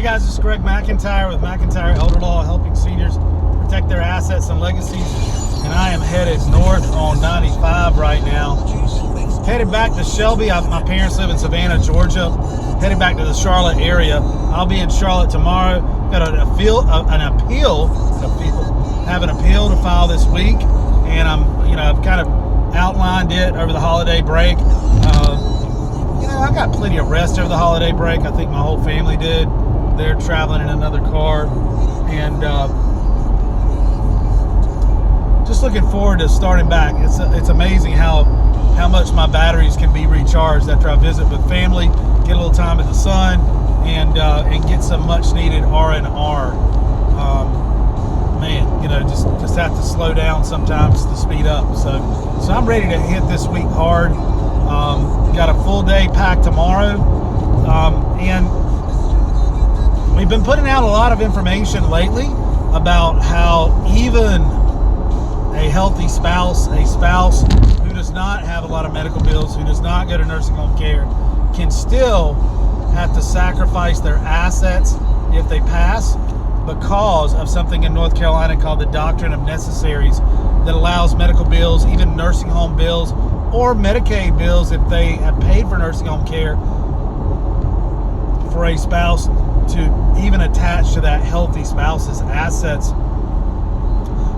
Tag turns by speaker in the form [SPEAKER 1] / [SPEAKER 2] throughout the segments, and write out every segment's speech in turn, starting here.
[SPEAKER 1] guys, this is Greg McIntyre with McIntyre Elder Law, helping seniors protect their assets and legacies. And I am headed north on 95 right now. Headed back to Shelby. My parents live in Savannah, Georgia. Headed back to the Charlotte area. I'll be in Charlotte tomorrow. Got an appeal to file this week, and I've kind of outlined it over the holiday break. I got plenty of rest over the holiday break. I think my whole family did. They're traveling in another car, and just looking forward to starting back. It's amazing how much my batteries can be recharged after I visit with family, get a little time in the sun, and get some much needed R&R. Just have to slow down sometimes to speed up. So I'm ready to hit this week hard. Got a full day packed tomorrow, and we've been putting out a lot of information lately about how even a healthy spouse, a spouse who does not have a lot of medical bills, who does not go to nursing home care, can still have to sacrifice their assets if they pass because of something in North Carolina called the Doctrine of Necessaries that allows medical bills, even nursing home bills, or Medicaid bills if they have paid for nursing home care, for a spouse to even attach to that healthy spouse's assets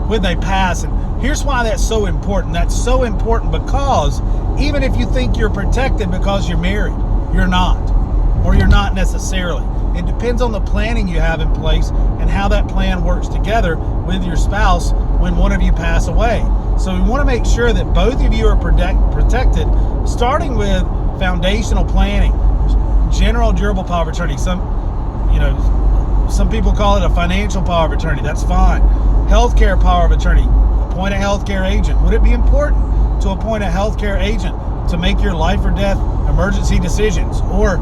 [SPEAKER 1] when they pass. And here's why that's so important. That's so important because even if you think you're protected because you're married, you're not, or you're not necessarily. It depends on the planning you have in place and how that plan works together with your spouse when one of you pass away. So we want to make sure that both of you are protected, starting with foundational planning, general durable power of attorney. Some people call it a financial power of attorney. That's fine. Healthcare power of attorney. Appoint a healthcare agent. Would it be important to appoint a healthcare agent to make your life or death emergency decisions, or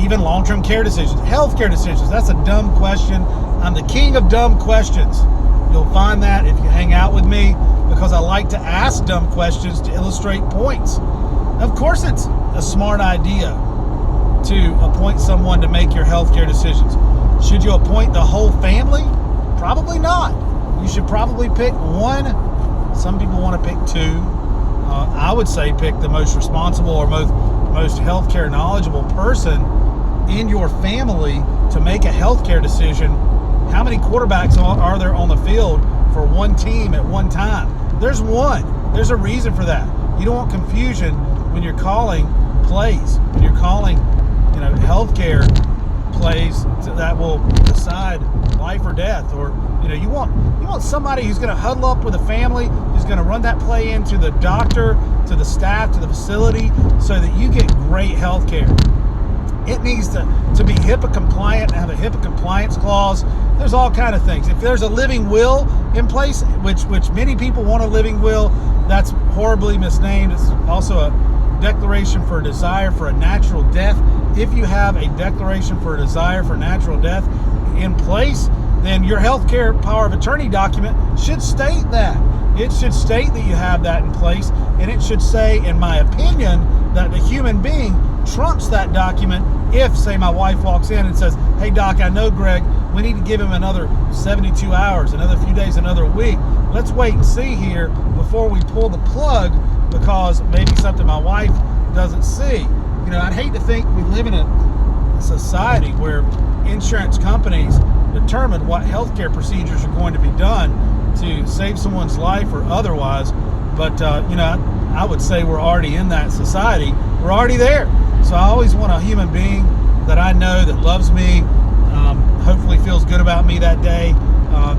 [SPEAKER 1] even long-term care decisions, healthcare decisions? That's a dumb question. I'm the king of dumb questions. You'll find that if you hang out with me, because I like to ask dumb questions to illustrate points. Of course, it's a smart idea to appoint someone to make your healthcare decisions. Should you appoint the whole family? Probably not. You should probably pick one. Some people want to pick two. I would say pick the most responsible or most healthcare knowledgeable person in your family to make a healthcare decision. How many quarterbacks are there on the field for one team at one time? There's one. There's a reason for that. You don't want confusion when you're calling plays, when you're calling, healthcare plays that will decide life or death. Or you want somebody who's going to huddle up with a family, who's going to run that play into the doctor, to the staff, to the facility, so that you get great health care. It needs to be HIPAA compliant and have a HIPAA compliance clause. There's all kind of things. If there's a living will in place, which many people want a living will, that's horribly misnamed. It's also a declaration for a desire for a natural death. If you have a declaration for a desire for natural death in place, then your healthcare power of attorney document should state that. It should state that you have that in place, and it should say, in my opinion, that the human being trumps that document. If, say, my wife walks in and says, "Hey doc, I know Greg, we need to give him another 72 hours, another few days, another week. Let's wait and see here before we pull the plug because maybe something my wife doesn't see." I'd hate to think we live in a society where insurance companies determine what healthcare procedures are going to be done to save someone's life or otherwise. But, I would say we're already in that society. We're already there. So I always want a human being that I know that loves me, hopefully feels good about me that day,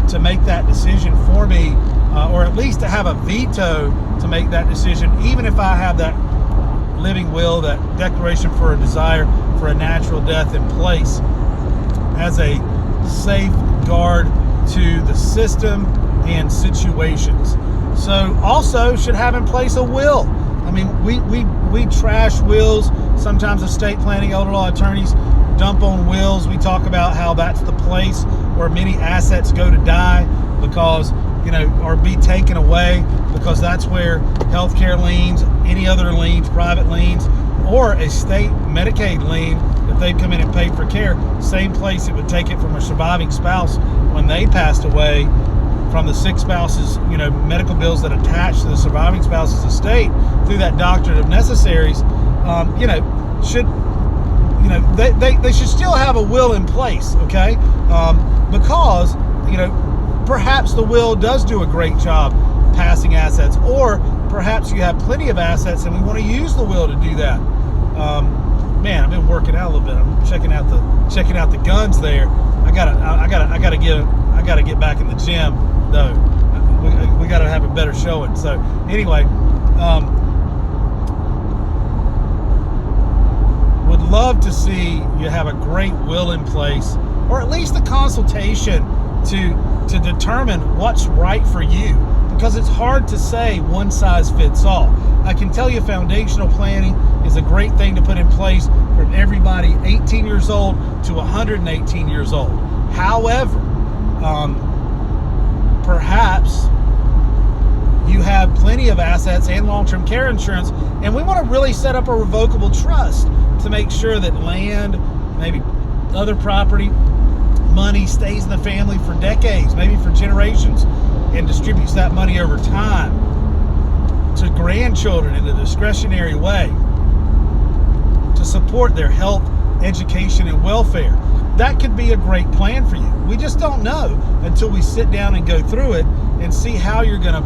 [SPEAKER 1] to make that decision for me, or at least to have a veto to make that decision, even if I have that living will, that declaration for a desire for a natural death in place as a safeguard to the system and situations. So also should have in place a will. I mean, we trash wills. Sometimes estate planning, elder law attorneys dump on wills. We talk about how that's the place where many assets go to die because, or be taken away, because that's where healthcare liens, any other liens, private liens, or a state Medicaid lien if they come in and paid for care, same place it would take it from a surviving spouse when they passed away, from the sick spouse's, medical bills that attach to the surviving spouse's estate through that doctrine of necessaries, they should still have a will in place, okay? Because, perhaps the will does do a great job passing assets, or perhaps you have plenty of assets and we want to use the will to do that. Man, I've been working out a little bit. I'm checking out the guns there. I gotta get back in the gym though. We gotta have a better showing. So anyway, would love to see you have a great will in place, or at least a consultation to determine what's right for you, because it's hard to say one size fits all. I can tell you foundational planning is a great thing to put in place for everybody 18 years old to 118 years old. However, perhaps you have plenty of assets and long-term care insurance, and we want to really set up a revocable trust to make sure that land, maybe other property, money stays in the family for decades, maybe for generations, and distributes that money over time to grandchildren in a discretionary way to support their health, education, and welfare. That could be a great plan for you. We just don't know until we sit down and go through it and see how you're going to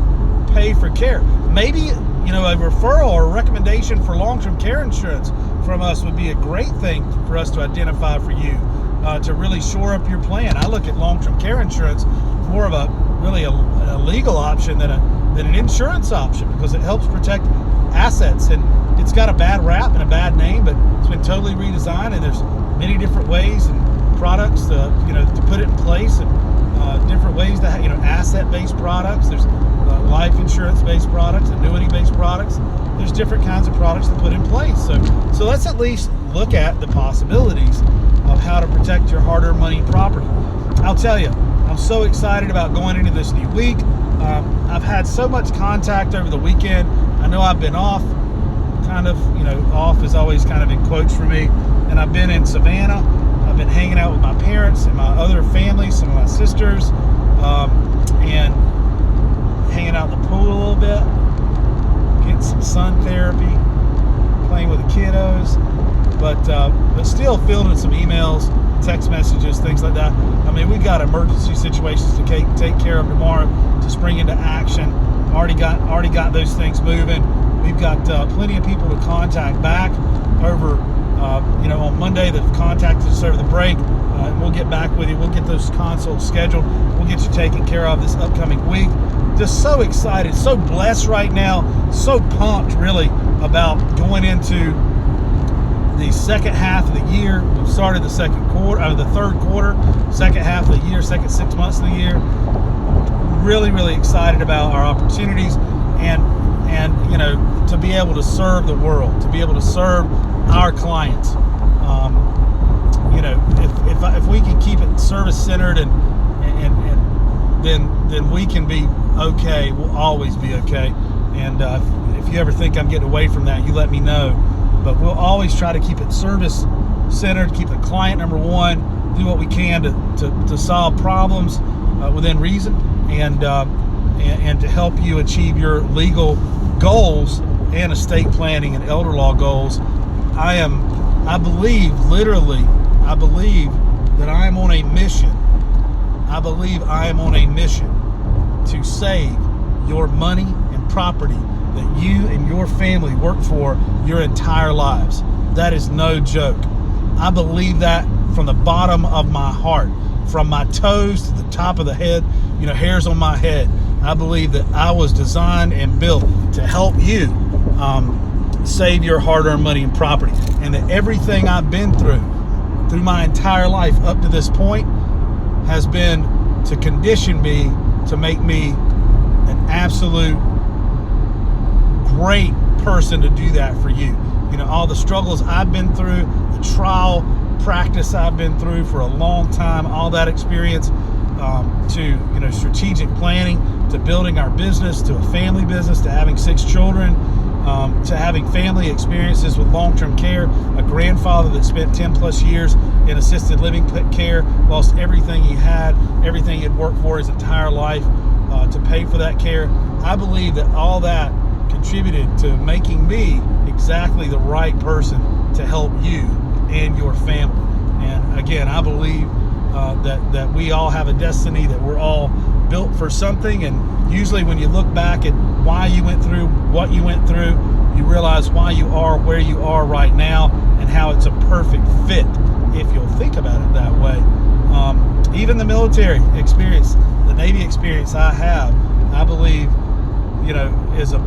[SPEAKER 1] pay for care. Maybe, a referral or a recommendation for long-term care insurance from us would be a great thing for us to identify for you to really shore up your plan. I look at long-term care insurance more of a legal option than an insurance option, because it helps protect assets, and it's got a bad rap and a bad name, but it's been totally redesigned, and there's many different ways and products to put it in place, and different ways to asset-based products. There's life insurance-based products, annuity-based products. There's different kinds of products to put in place. So let's at least look at the possibilities of how to protect your hard-earned money and property. I'll tell you, I'm so excited about going into this new week. I've had so much contact over the weekend. I know I've been off, off is always kind of in quotes for me, and I've been in Savannah. I've been hanging out with my parents and my other family, some of my sisters, and hanging out in the pool a little bit, getting some sun therapy, playing with the kiddos, but still fielding some emails, text messages, things like that. I mean, we've got emergency situations to take care of tomorrow to spring into action. Already got those things moving. We've got plenty of people to contact back over, on Monday that have contacted us over the break. We'll get back with you. We'll get those consults scheduled. We'll get you taken care of this upcoming week. Just so excited, so blessed right now, so pumped really about going into the second half of the year. We've started the third quarter, second half of the year, second 6 months of the year. Really, really excited about our opportunities and to be able to serve the world, to be able to serve our clients. If we can keep it service centered and then we can be okay. We'll always be okay. And if you ever think I'm getting away from that, you let me know. But we'll always try to keep it service centered, keep the client number one, do what we can to solve problems within reason, and to help you achieve your legal goals and estate planning and elder law goals. I believe that I am on a mission. I believe I am on a mission to save your money and property that you and your family work for your entire lives. That is no joke. I believe that from the bottom of my heart, from my toes to the top of the head, hairs on my head. I believe that I was designed and built to help you save your hard-earned money and property, and that everything I've been through my entire life up to this point has been to condition me to make me an absolute great person to do that for you. All the struggles I've been through, the trial practice I've been through for a long time, all that experience, to strategic planning, to building our business, to a family business, to having 6 children, to having family experiences with long-term care, a grandfather that spent 10 plus years in assisted living care, lost everything he had, everything he'd worked for his entire life to pay for that care. I believe that all that contributed to making me exactly the right person to help you and your family. And again, I believe that we all have a destiny, that we're all built for something. And usually when you look back at why you went through what you went through, you realize why you are where you are right now and how it's a perfect fit if you'll think about it that way. Even the military experience, the Navy experience I have, I believe, is a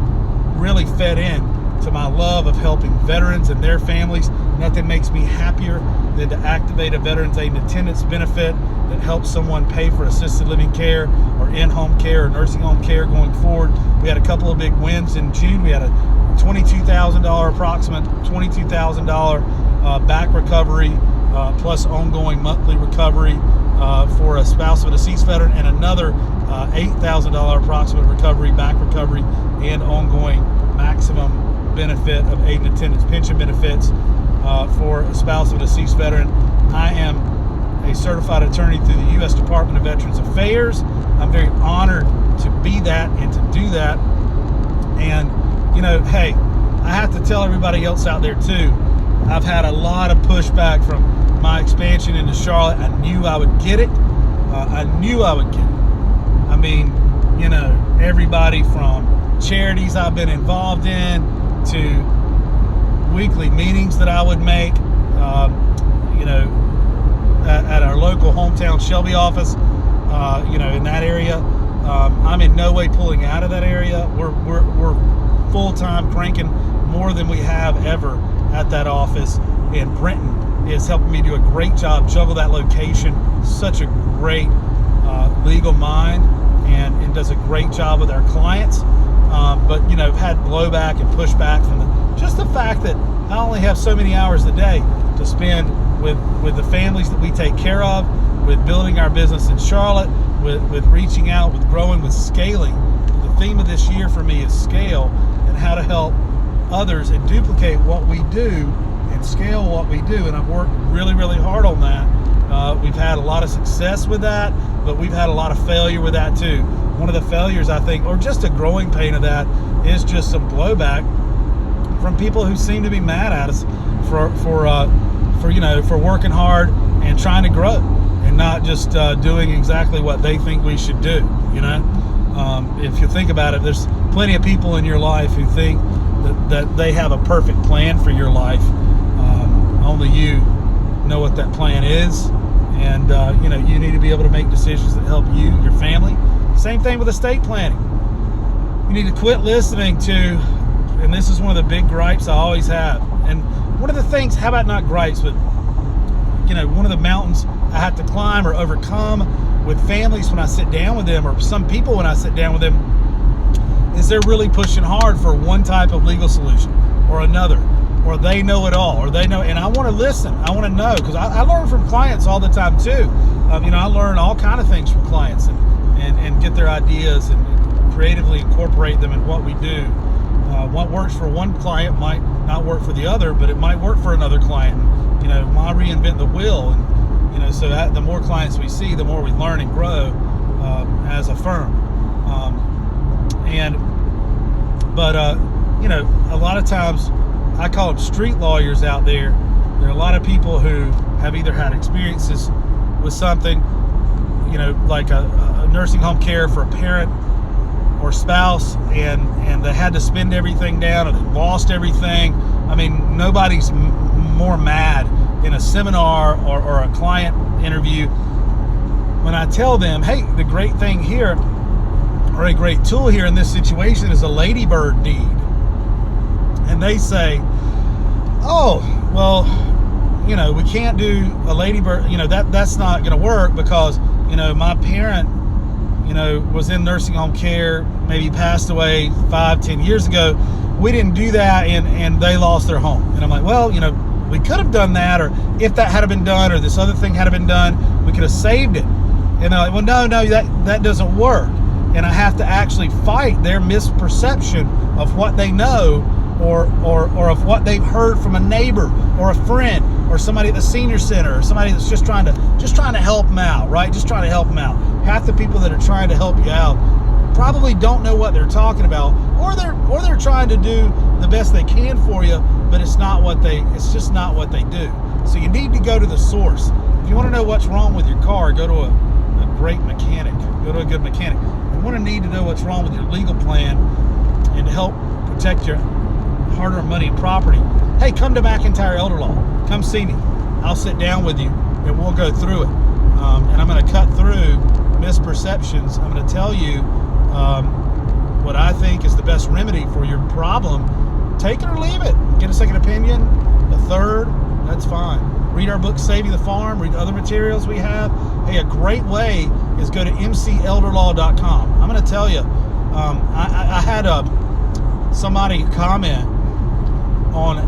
[SPEAKER 1] really fed in to my love of helping veterans and their families. Nothing makes me happier than to activate a Veterans Aid and Attendance benefit that helps someone pay for assisted living care or in-home care or nursing home care going forward. We had a couple of big wins in June. We had a approximate $22,000 back recovery plus ongoing monthly recovery for a spouse of a deceased veteran, and another $8,000 approximate recovery, back recovery, and ongoing maximum benefit of aid and attendance pension benefits for a spouse of a deceased veteran. I am a certified attorney through the U.S. Department of Veterans Affairs. I'm very honored to be that and to do that. And, hey, I have to tell everybody else out there too, I've had a lot of pushback from my expansion into Charlotte. I knew I would get it. I mean, everybody from charities I've been involved in to weekly meetings that I would make, at our local hometown Shelby office, in that area. I'm in no way pulling out of that area. We're full-time cranking more than we have ever at that office. And Brenton is helping me do a great job, juggle that location. Such a great legal mind, and does a great job with our clients. But I've had blowback and pushback from just the fact that I only have so many hours a day to spend with the families that we take care of, with building our business in Charlotte, with reaching out, with growing, with scaling. The theme of this year for me is scale, and how to help others and duplicate what we do and scale what we do. And I've worked really, really hard on that. We've had a lot of success with that, but we've had a lot of failure with that too. One of the failures, I think, or just a growing pain of that, is just some blowback from people who seem to be mad at us for working hard and trying to grow, and not just doing exactly what they think we should do. If you think about it, there's plenty of people in your life who think that they have a perfect plan for your life. Only you know what that plan is, and you need to be able to make decisions that help you, your family. Same thing with estate planning. You need to quit listening to, and this is one of the big gripes I always have, and one of the things, how about not gripes, but one of the mountains I have to climb or overcome with families when I sit down with them, or some people when I sit down with them, is they're really pushing hard for one type of legal solution or another, or they know it all, or they know, and I want to listen. I want to know, because I learn from clients all the time too. I learn all kind of things from clients and get their ideas and creatively incorporate them in what we do. What works for one client might not work for the other, but it might work for another client. Why reinvent the wheel? And so that the more clients we see, the more we learn and grow as a firm. But a lot of times I call them street lawyers out there. There are a lot of people who have either had experiences with something, like a nursing home care for a parent or spouse, and they had to spend everything down, or they lost everything. I mean, nobody's more mad in a seminar or a client interview when I tell them, hey, the great thing here, or a great tool here in this situation, is a ladybird deed. And they say, oh, well, we can't do a ladybird, that's not going to work because, my parent, was in nursing home care, maybe passed away 5-10 years ago. We didn't do that, and they lost their home. And I'm like, well, we could have done that, or if that had been done, or this other thing had been done, we could have saved it. And they're like, well, no, that doesn't work. And I have to actually fight their misperception of what they know, or of what they've heard from a neighbor or a friend or somebody at the senior center or somebody that's just trying to help them out, right? Just trying to help them out. Half the people that are trying to help you out probably don't know what they're talking about, or they're trying to do the best they can for you, but it's just not what they do. So you need to go to the source. If you want to know what's wrong with your car, go to a great mechanic. Go to a good mechanic. If you need to know what's wrong with your legal plan and to help protect your hard-earned money and property, hey, come to McIntyre Elder Law. Come see me. I'll sit down with you and we'll go through it. And I'm going to cut through misperceptions. I'm going to tell you what I think is the best remedy for your problem. Take it or leave it. Get a second opinion, a third, that's fine. Read our book, Saving the Farm. Read other materials we have. Hey, a great way is go to mcelderlaw.com. I'm going to tell you, I had somebody comment on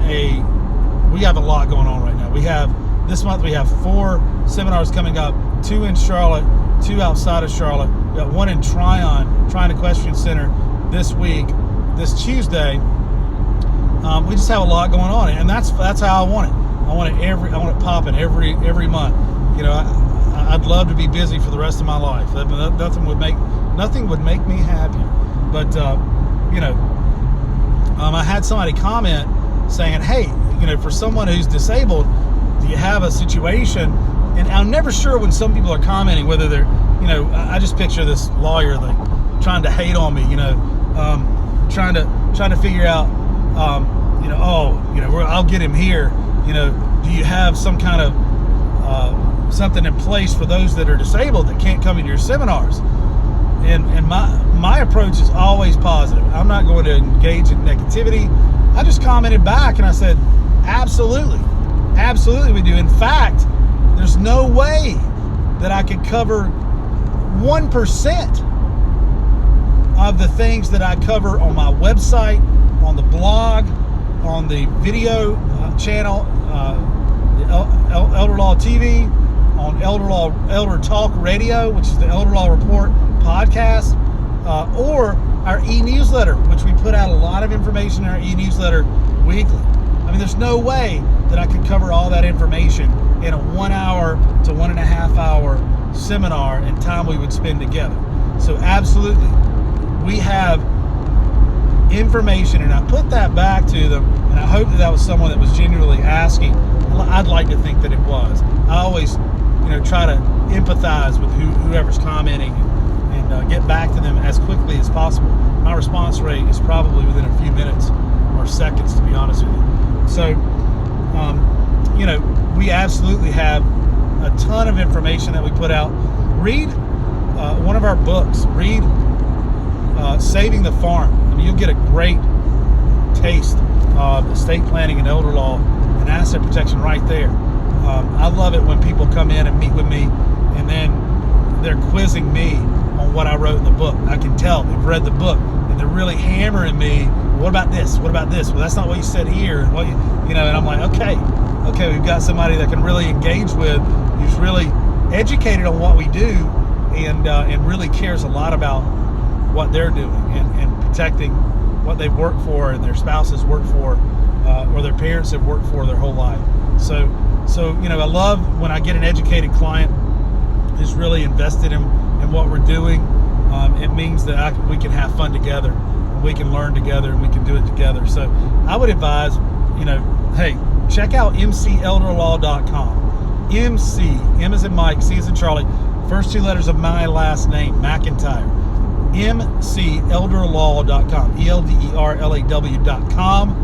[SPEAKER 1] we have a lot going on right now. This month we have 4 seminars coming up, 2 in Charlotte, 2 outside of Charlotte. We got 1 in Tryon Equestrian Center this week, this Tuesday. We just have a lot going on, and that's how I want it. I want it popping every month. You know, I'd love to be busy for the rest of my life. Nothing would make me happier. But I had somebody comment saying, "Hey, for someone who's disabled, do you have a situation?" And I'm never sure when some people are commenting whether they're, I just picture this lawyer like trying to hate on me, trying to figure out, I'll get him here. Do you have some kind of something in place for those that are disabled that can't come into your seminars? And my approach is always positive. I'm not going to engage in negativity. I just commented back and I said, absolutely we do. In fact, there's no way that I could cover 1% of the things that I cover on my website, on the blog, on the video channel, the Elder Law TV, on Elder Talk Radio, which is the Elder Law Report podcast, or our e-newsletter, which we put out a lot of information in our e-newsletter weekly. I mean, there's no way that I could cover all that information in a 1 hour to 1.5 hour seminar and time we would spend together. So absolutely, we have information, and I put that back to them, and I hope that was someone that was genuinely asking. I'd like to think that it was. I always, try to empathize with whoever's commenting and get back to them as quickly as possible. My response rate is probably within a few minutes or seconds, to be honest with you. So, we absolutely have a ton of information that we put out. Read one of our books. Read Saving the Farm. I mean, you'll get a great taste of estate planning and elder law and asset protection right there. I love it when people come in and meet with me and then they're quizzing me on what I wrote in the book. I can tell they've read the book and they're really hammering me. What about this? What about this? Well, that's not what you said here. And and I'm like, okay, we've got somebody that can really engage with, who's really educated on what we do and really cares a lot about what they're doing and protecting what they've worked for and their spouses worked for, or their parents have worked for their whole life. So I love when I get an educated client who's really invested in what we're doing. It means that we can have fun together, and we can learn together, and we can do it together. So I would advise, hey, check out mcelderlaw.com. M as in Mike, C as in Charlie, first 2 letters of my last name, McIntyre. mcelderlaw.com, ELDERLAW.com.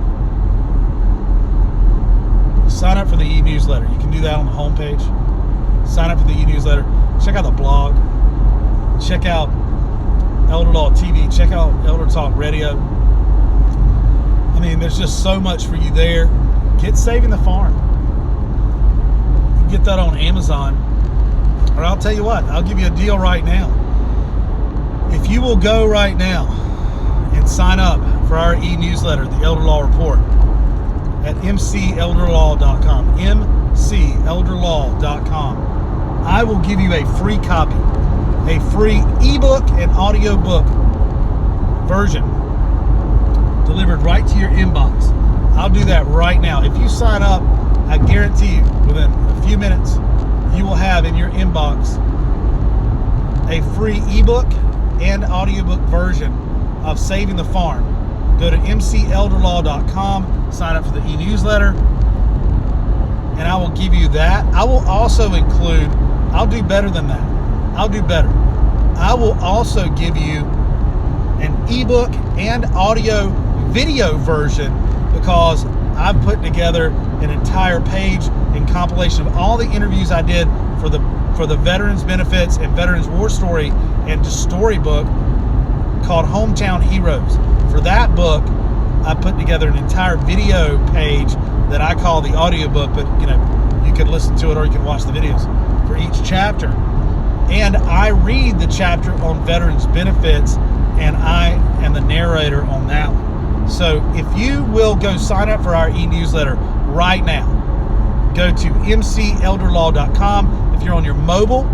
[SPEAKER 1] Sign up for the e-newsletter. You can do that on the homepage. Sign up for the e-newsletter. Check out the blog. Check out Elder Law TV. Check out Elder Talk Radio. I mean, there's just so much for you there. Get Saving the Farm. You can get that on Amazon. Or I'll tell you what, I'll give you a deal right now. If you will go right now and sign up for our e-newsletter, the Elder Law Report, at mcelderlaw.com, mcelderlaw.com, I will give you a free copy, a free ebook and audiobook version delivered right to your inbox. I'll do that right now. If you sign up, I guarantee you, within a few minutes, you will have in your inbox a free ebook and audiobook version of Saving the Farm. Go to mcelderlaw.com, sign up for the e-newsletter, and I will give you that. I will also include, I'll do better than that. I'll do better. I will also give you an ebook and audio video version, because I've put together an entire page and compilation of all the interviews I did for the Veterans Benefits and Veterans War Story and storybook called Hometown Heroes. For that book, I put together an entire video page that I call the audiobook, but you can listen to it or you can watch the videos for each chapter. And I read the chapter on Veterans Benefits, and I am the narrator on that one. So if you will go sign up for our e-newsletter right now, go to mcelderlaw.com. If you're on your mobile,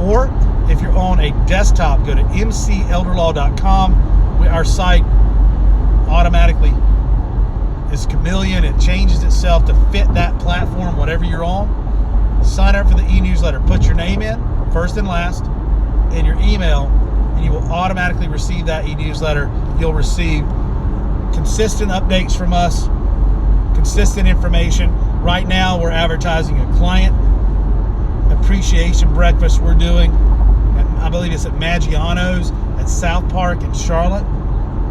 [SPEAKER 1] or if you're on a desktop, go to mcelderlaw.com. Our site automatically is chameleon. It changes itself to fit that platform, whatever you're on. Sign up for the e-newsletter. Put your name in, first and last, and your email, and you will automatically receive that e-newsletter. You'll receive consistent updates from us, consistent information. Right now, we're advertising a client appreciation breakfast we're doing. I believe it's at Maggiano's at South Park in Charlotte.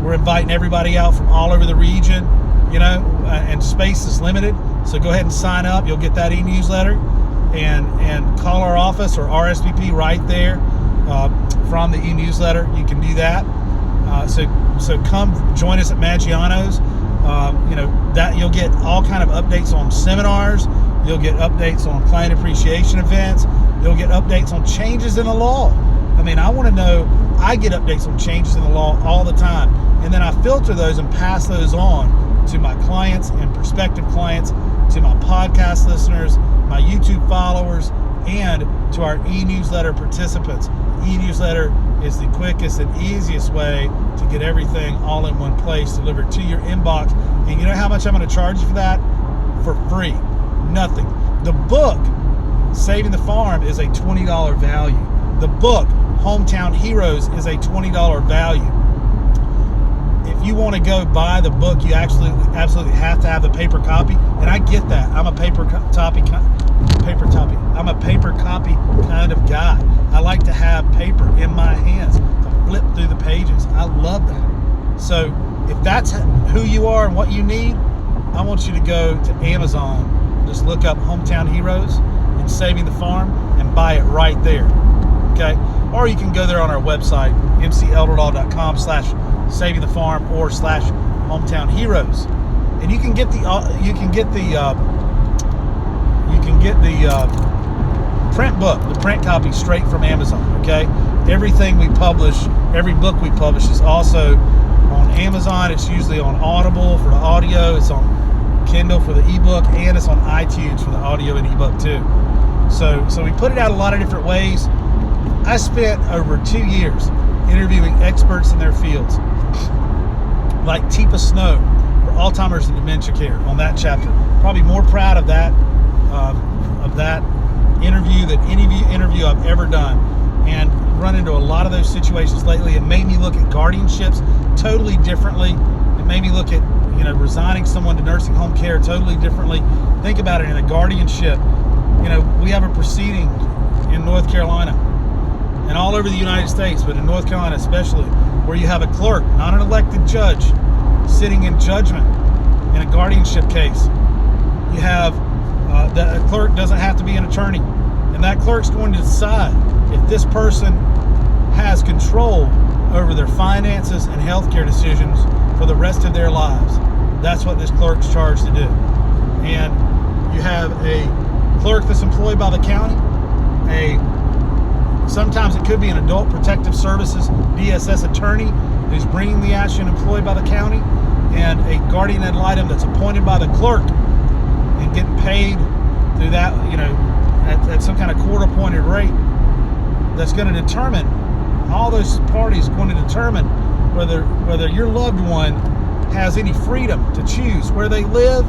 [SPEAKER 1] We're inviting everybody out from all over the region, and space is limited. So go ahead and sign up. You'll get that e-newsletter, and call our office or RSVP right there from the e-newsletter. You can do that. So come join us at Maggiano's. That you'll get all kind of updates on seminars. You'll get updates on client appreciation events. You'll get updates on changes in the law. I want to know, I get updates on changes in the law all the time. And then I filter those and pass those on to my clients and prospective clients, to my podcast listeners, my YouTube followers, and to our e-newsletter participants. E-newsletter is the quickest and easiest way to get everything all in one place delivered to your inbox. And you know how much I'm going to charge you for that? For free. Nothing. The book, Saving the Farm, is a $20 value. The book, Hometown Heroes, is a $20 value. If you want to go buy the book, you absolutely have to have the paper copy, and I get that. I'm a paper copy kind of guy. I like to have paper in my hands to flip through the pages. I love that. So if that's who you are and what you need, I want you to go to Amazon. Just look up Hometown Heroes and Saving the Farm and buy it right there. Okay? Or you can go there on our website, mcelderlaw.com/Saving the Farm or /Hometown Heroes, and you can get the print book, the print copy, straight from Amazon. Okay? Everything we publish, every book we publish, is also on Amazon. It's usually on Audible for the audio. It's on Kindle for the ebook, and it's on iTunes for the audio and ebook too. So we put it out a lot of different ways. I spent over 2 years interviewing experts in their fields, like Teepa Snow for Alzheimer's and dementia care on that chapter. Probably more proud of that interview than any interview I've ever done, and run into a lot of those situations lately. It made me look at guardianships totally differently. It made me look at resigning someone to nursing home care totally differently. Think about it in a guardianship. We have a proceeding in North Carolina and all over the United States, but in North Carolina especially, where you have a clerk, not an elected judge, sitting in judgment in a guardianship case. You have the clerk doesn't have to be an attorney, and that clerk's going to decide if this person has control over their finances and healthcare decisions for the rest of their lives. That's what this clerk's charged to do. And you have a clerk that's employed by the county, sometimes it could be an Adult Protective Services DSS attorney who's bringing the action, employed by the county, and a guardian ad litem that's appointed by the clerk and getting paid through that, at some kind of court-appointed rate. That's going to determine, all those parties going to determine whether your loved one has any freedom to choose where they live,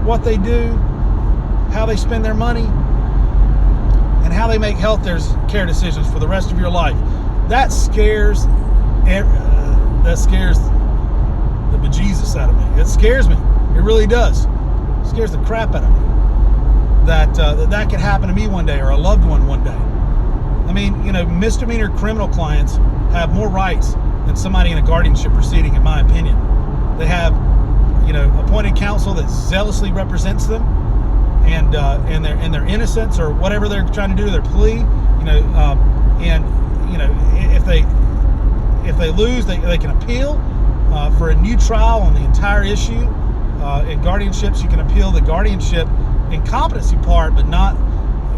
[SPEAKER 1] what they do, how they spend their money, and how they make health care decisions for the rest of your life. That scares the bejesus out of me. It scares me. It really does. It scares the crap out of me that could happen to me one day, or a loved one one day. I mean, misdemeanor criminal clients have more rights than somebody in a guardianship proceeding, in my opinion. They have, appointed counsel that zealously represents them, and their innocence or whatever they're trying to do to their plea. If they lose, they can appeal for a new trial on the entire issue. In guardianships, you can appeal the guardianship incompetency part, but not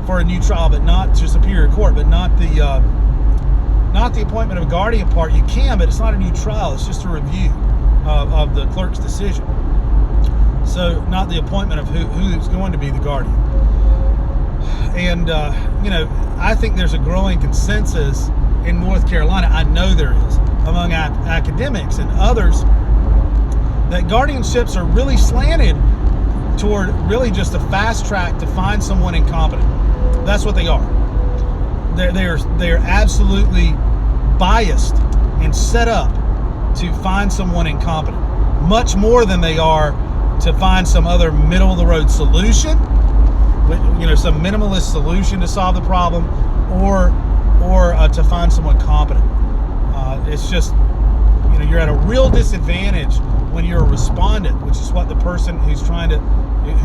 [SPEAKER 1] for a new trial, but not to Superior Court, but not the appointment of a guardian part. You can, but it's not a new trial. It's just a review of the clerk's decision. So not the appointment of who's going to be the guardian. And I think there's a growing consensus in North Carolina, I know there is, among academics and others, that guardianships are really slanted toward really just a fast track to find someone incompetent. That's what they are. They're absolutely biased and set up to find someone incompetent, much more than they are to find some other middle of the road solution, some minimalist solution to solve the problem, or to find someone competent. It's just, you're at a real disadvantage when you're a respondent, which is what the person who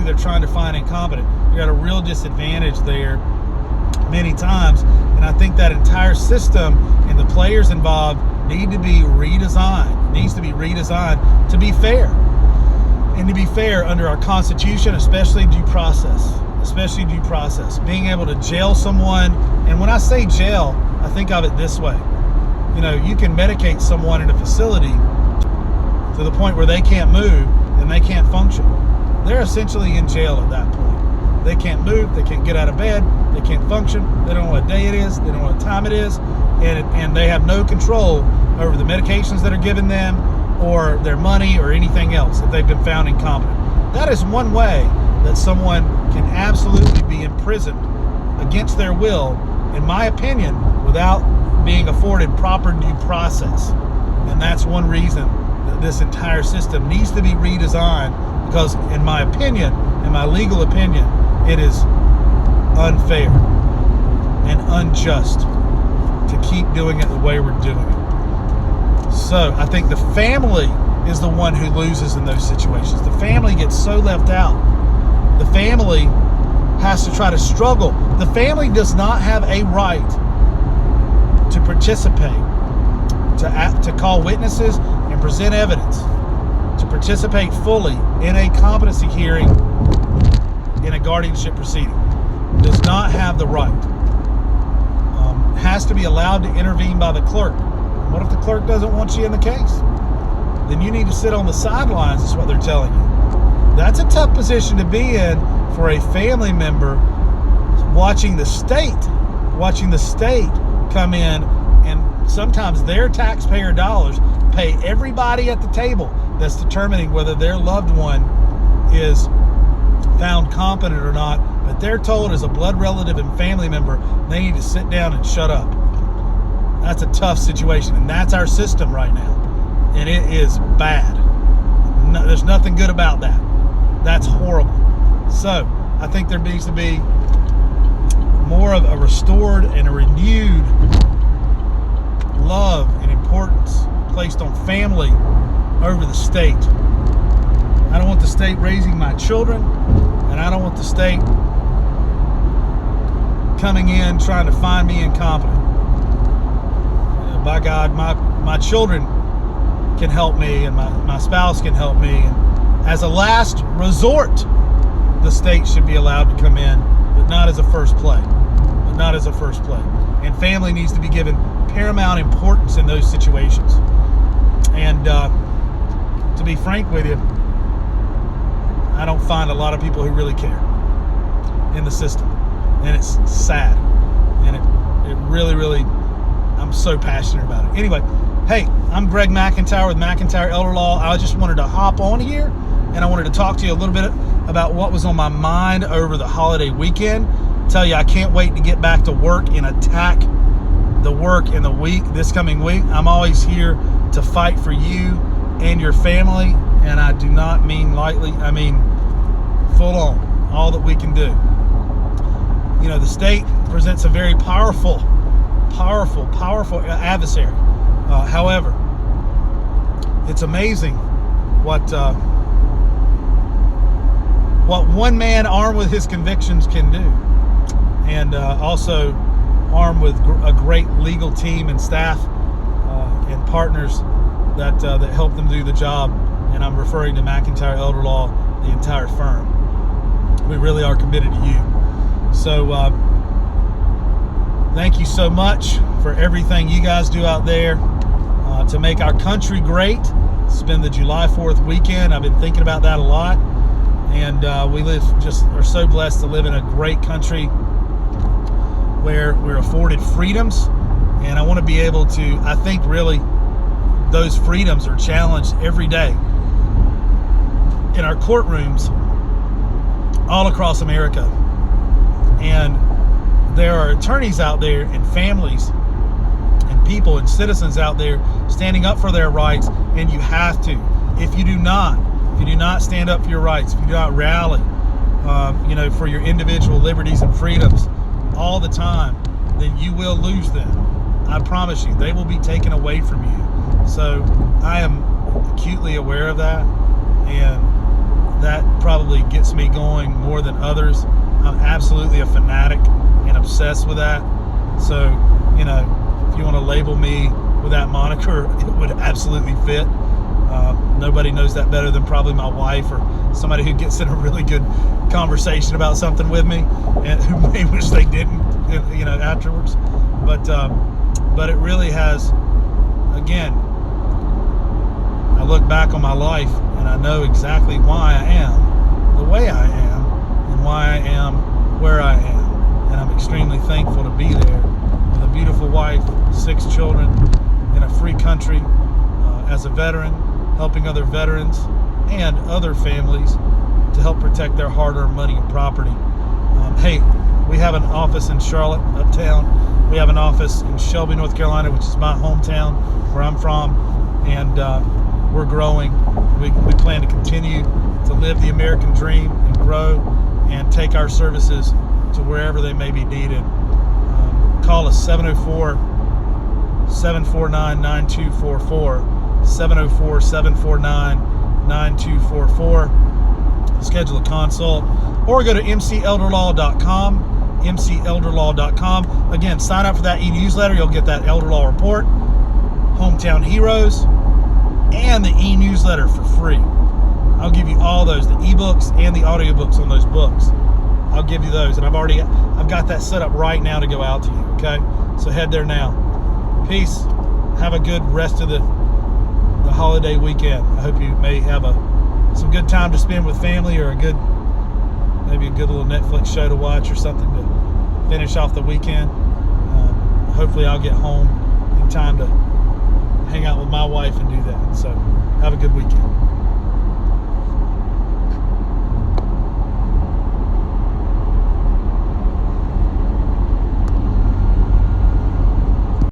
[SPEAKER 1] they're trying to find incompetent. You're at a real disadvantage there many times, and I think that entire system and the players involved needs to be redesigned to be fair, and to be fair under our Constitution, especially due process, being able to jail someone. And when I say jail, I think of it this way. You can medicate someone in a facility to the point where they can't move and they can't function. They're essentially in jail at that point. They can't move, they can't get out of bed, they can't function, they don't know what day it is, they don't know what time it is, and they have no control over the medications that are given them, or their money, or anything else if they've been found incompetent. That is one way that someone can absolutely be imprisoned against their will, in my opinion, without being afforded proper due process. And that's one reason that this entire system needs to be redesigned, because in my opinion, in my legal opinion, it is unfair and unjust to keep doing it the way we're doing it. So I think the family is the one who loses in those situations. The family gets so left out. The family has to try to struggle. The family does not have a right to participate, to call witnesses and present evidence, to participate fully in a competency hearing in a guardianship proceeding. Does not have the right. Has to be allowed to intervene by the clerk. What if the clerk doesn't want you in the case? Then you need to sit on the sidelines, is what they're telling you. That's a tough position to be in for a family member, watching the state come in, and sometimes their taxpayer dollars pay everybody at the table that's determining whether their loved one is found competent or not, but they're told as a blood relative and family member they need to sit down and shut up. That's a tough situation, and that's our system right now, and it is bad. No, there's nothing good about that. That's horrible. So I think there needs to be more of a restored and a renewed love and importance placed on family over the state. I don't want the state raising my children, and I don't want the state coming in trying to find me incompetent. By God, my children can help me, and my spouse can help me. And as a last resort, the state should be allowed to come in, but not as a first play. And family needs to be given paramount importance in those situations. And to be frank with you, I don't find a lot of people who really care in the system, and it's sad. And it really, I'm so passionate about it. Anyway, Hey, I'm Greg McIntyre with McIntyre Elder Law. I just wanted to hop on here and I wanted to talk to you a little bit about what was on my mind over the holiday weekend. Tell you I can't wait to get back to work and attack the work in the week, this coming week. I'm always here to fight for you and your family, and I do not mean lightly. I mean full on, all that we can do. You know, the state presents a very powerful adversary. However, it's amazing what one man armed with his convictions can do, and also armed with a great legal team and staff and partners that help them do the job. And I'm referring to McIntyre Elder Law, the entire firm. We really are committed to you. So thank you so much for everything you guys do out there to make our country great. It's been the July 4th weekend. I've been thinking about that a lot. And we are so blessed to live in a great country where we're afforded freedoms. And I want to be able to, I think really those freedoms are challenged every day in our courtrooms all across America. And there are attorneys out there and families and people and citizens out there standing up for their rights, and you have to. If you do not stand up for your rights, if you do not rally for your individual liberties and freedoms all the time, then you will lose them. I promise you, they will be taken away from you. So I am acutely aware of that, and that probably gets me going more than others. I'm absolutely a fanatic and obsessed with that. So, if you want to label me with that moniker, it would absolutely fit. Nobody knows that better than probably my wife or somebody who gets in a really good conversation about something with me and who may wish they didn't, afterwards. But it really has, again, I look back on my life and I know exactly why I am the way I am and why I am where I am. And I'm extremely thankful to be there with a beautiful wife, 6 children, in a free country, as a veteran, helping other veterans and other families to help protect their hard-earned money and property. Hey, we have an office in Charlotte, uptown. We have an office in Shelby, North Carolina, which is my hometown, where I'm from, and we're growing. We plan to continue to live the American dream and grow and take our services to wherever they may be needed. Call us 704-749-9244. 704-749-9244. Schedule a consult or go to mcelderlaw.com, mcelderlaw.com. Again, sign up for that e-newsletter. You'll get that Elder Law Report, Hometown Heroes, and the e-newsletter for free. I'll give you all those, the ebooks and the audiobooks on those books. I'll give you those, and I've got that set up right now to go out to you, okay? So head there now. Peace. Have a good rest of the holiday weekend. I hope you may have some good time to spend with family, or maybe a good little Netflix show to watch or something to finish off the weekend. Hopefully I'll get home in time to hang out with my wife and do that. So have a good weekend.